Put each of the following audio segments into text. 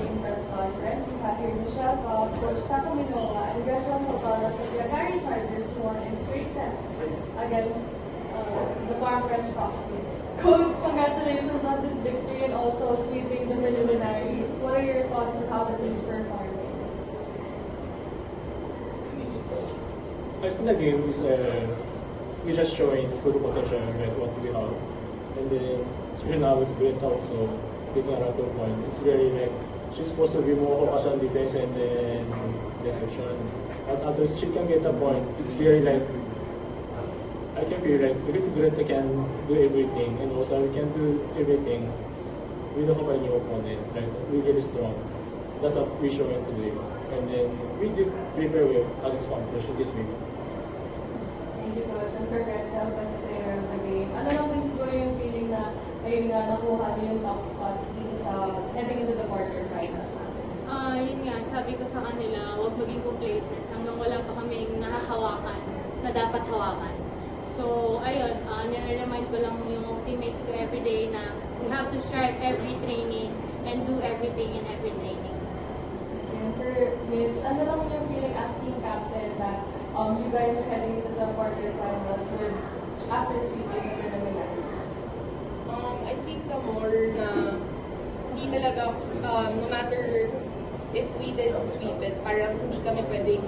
post-game press conference. We have here Michelle Cobb, Coach Taco Minoa, and Gretchen Sotala of the Agari Chargers won in straight sets against the Farm Fresh Foxes. Coach, congratulations on this victory and also sweeping the preliminaries. What are your thoughts on how the teams performed? I think the game is we just showing full potential with what we have, and then especially now it's great also taking a lot of point. It's very like she's supposed to be more focused on defense and then deflection. But after she can get a point, it's very like I can feel like if it's great, they can do everything, and also we can do everything. We don't have any opponent, like we're really strong. That's what we showing today, and then we did prepare well against competition this week. Thank you, Coach. And for Gretchen, best player of the game. Ano lang din siguro yung feeling na ayun nga nakuha niyo yung top spot dito sa heading into the quarterfinals? Yun nga, sabi ko sa kanila, huwag maging complacent hanggang wala pa kaming nahahawakan na dapat hawakan. So, ayun, nire-remind ko lang yung teammates ko everyday na we have to strive every training and do everything in every training. And for Mitch, ano lang yung feeling as team captain that you guys are heading into the quarterfinals with after sweeping the preliminaries? I think the more na hindi talaga, no matter if we did sweep it, parang hindi kami pwedeng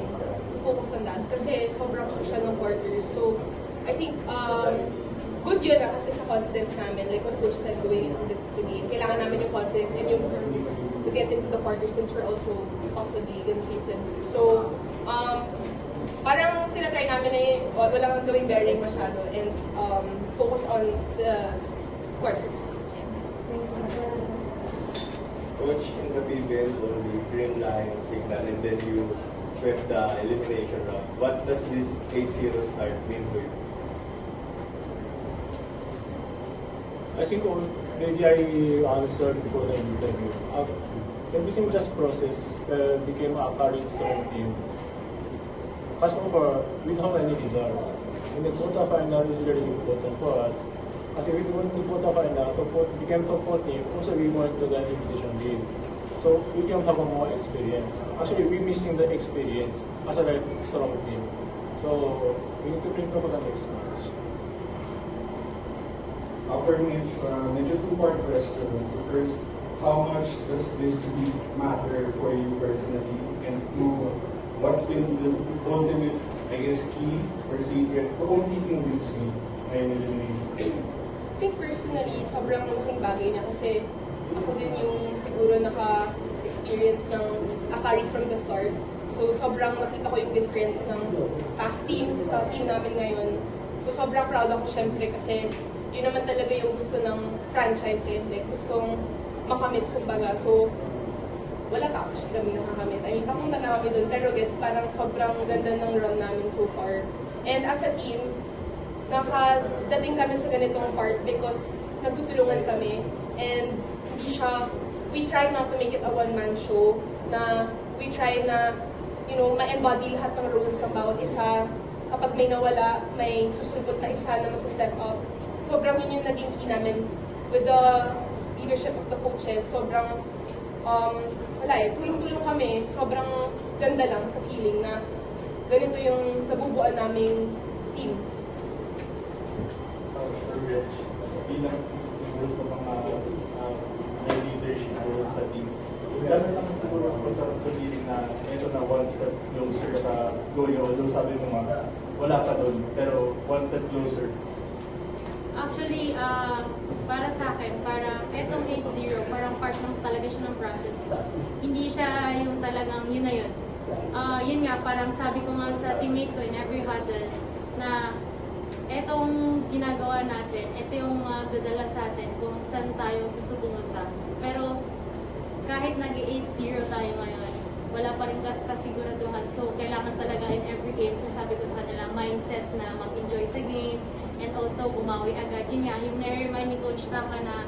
focus on that kasi sobrang crucial ng quarters. So, I think good yun kasi sa confidence namin, like what Coach said going into the game, kailangan namin yung confidence and yung to get into the quarters since we're also possibly gonna face them. So, parang tinatry namin na walang gawing bearing masyado and focus on the quarters. Coach, in the previous only green line signal and then you swept the elimination round. What does this 8-0 start mean to you? I think maybe I answered before the interview. Everything just process became a very strong team. First of all, we don't have any result. In the quarterfinal is very important for us. As we went to quarterfinal, became top 4 team, also we went to the invitation game. So we can have a more experience. Actually, we're missing the experience as a very strong team. So we need to prepare for the next match. For Mitch, medyo two-part question. So first, how much does this week matter for you personally? And two, what's been the ultimate, I guess, key or secret to competing this week ngayong elimination? I think personally, sobrang malaking bagay niya kasi ako din yung siguro naka-experience ng Akari from the start. So sobrang nakita ko yung difference ng past team sa team namin ngayon. So sobrang proud ako syempre kasi yun naman talaga yung gusto ng franchise eh. Like, gustong makamit kumbaga. So, wala pa actually kami nakakamit. I mean, papunta na kami dun. Pero gets, parang sobrang ganda ng run namin so far. And as a team, nakadating kami sa ganitong part because nagtutulungan kami. And hindi siya, we try not to make it a one-man show. Na we try na, you know, ma-embody lahat ng roles ng bawat isa. Kapag may nawala, may susunod na isa na mag-step up. Sobrang yun yung naging key namin with the leadership of the coaches. Sobrang, wala eh, tulong-tulong kami. Sobrang ganda lang sa feeling na ganito yung nabubuan naming team. Bilang siguro sa mga may leadership role sa team. Gano'n lang siguro ako sa feeling na ito na one step closer sa going, although sabi mo nga, wala pa doon, pero one step closer. Actually, para sa akin, parang etong 8-0, parang part ng talaga siya ng process. Hindi siya yung talagang yun na yun. Yun nga, parang sabi ko nga sa teammate ko in every huddle na etong ginagawa natin, ito yung dadala sa atin kung saan tayo gusto pumunta. Pero kahit nag-8-0 tayo ngayon, wala pa rin kasiguraduhan. So, kailangan talaga in every game, so sabi ko sa kanila, mindset na mag-enjoy sa game, and also bumawi agad. Yun nga, yung nare-remind ni Coach Taka na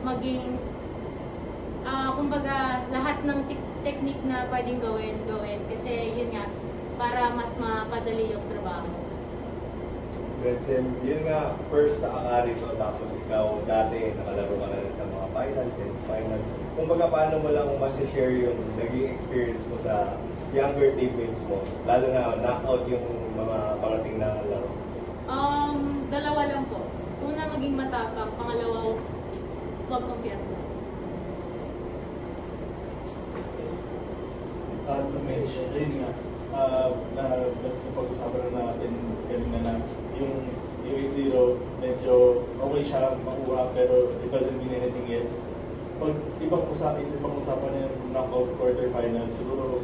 maging, kumbaga, lahat ng technique na pwedeng gawin. Kasi yun nga, para mas mapadali yung trabaho. Gretchen, yun nga, first sa Akari to, tapos ikaw dati, nakalaro ka na rin sa mga finals and finals. Kung baga, paano mo lang share yung naging experience mo sa younger teammates mo, lalo na knockout yung mga parating na laro? Dalawa lang po. Una, maging matapang. Pangalawa, huwag kumpiyansa. Yun nga, napag-usapan na natin kanina na yung 8-0, medyo okay siya makuha pero it doesn't mean anything yet. Pag ibang usapan na yung knockout quarterfinal, siguro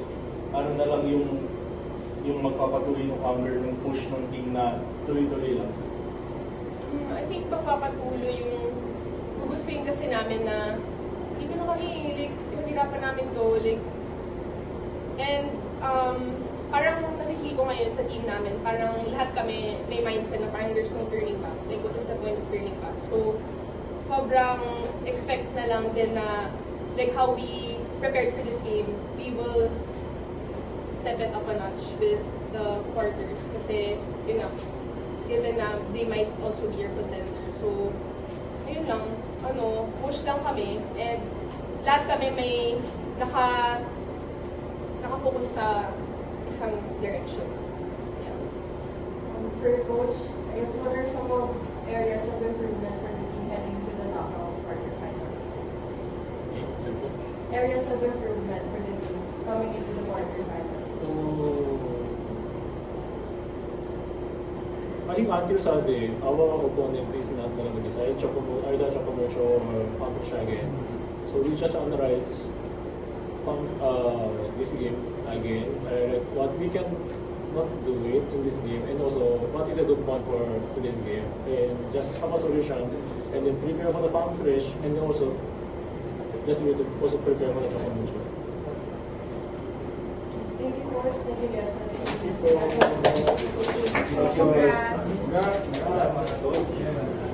ano na lang yung magpapatuloy ng hunger, ng push ng team na tuloy-tuloy lang. I think magpapatuloy yung gugustuhin kasi namin na dito na kami, like, pinahirapan namin to, like, and parang nakikita ko ngayon sa team namin, parang lahat kami may mindset na parang there's no turning back. Like, what is the point of turning back? So, sobrang expect na lang din na, like, how we prepared for this game, we will step it up a notch with the quarters. Kasi, yun nga, given na they might also be your contender. So, ayun lang, push lang kami, and lahat kami may nakafocus sa isang direction. Yeah. For coach, I guess what are some of areas of improvement for the team heading into the knockout quarterfinals? Simple. Areas of improvement for the team coming into the quarterfinals. So, I think until Saturday, our opponent is not going to decide either Chocomocho or Pampusha again. So we just analyze this game again, what we can not do it in this game, and also what is a good point for today's game, and just have a solution, and then prepare for the Palm Fresh, and also just to also prepare for the Chocomocho. Thank you, coach. Thank you, guys. Thank you. Congrats. Congrats.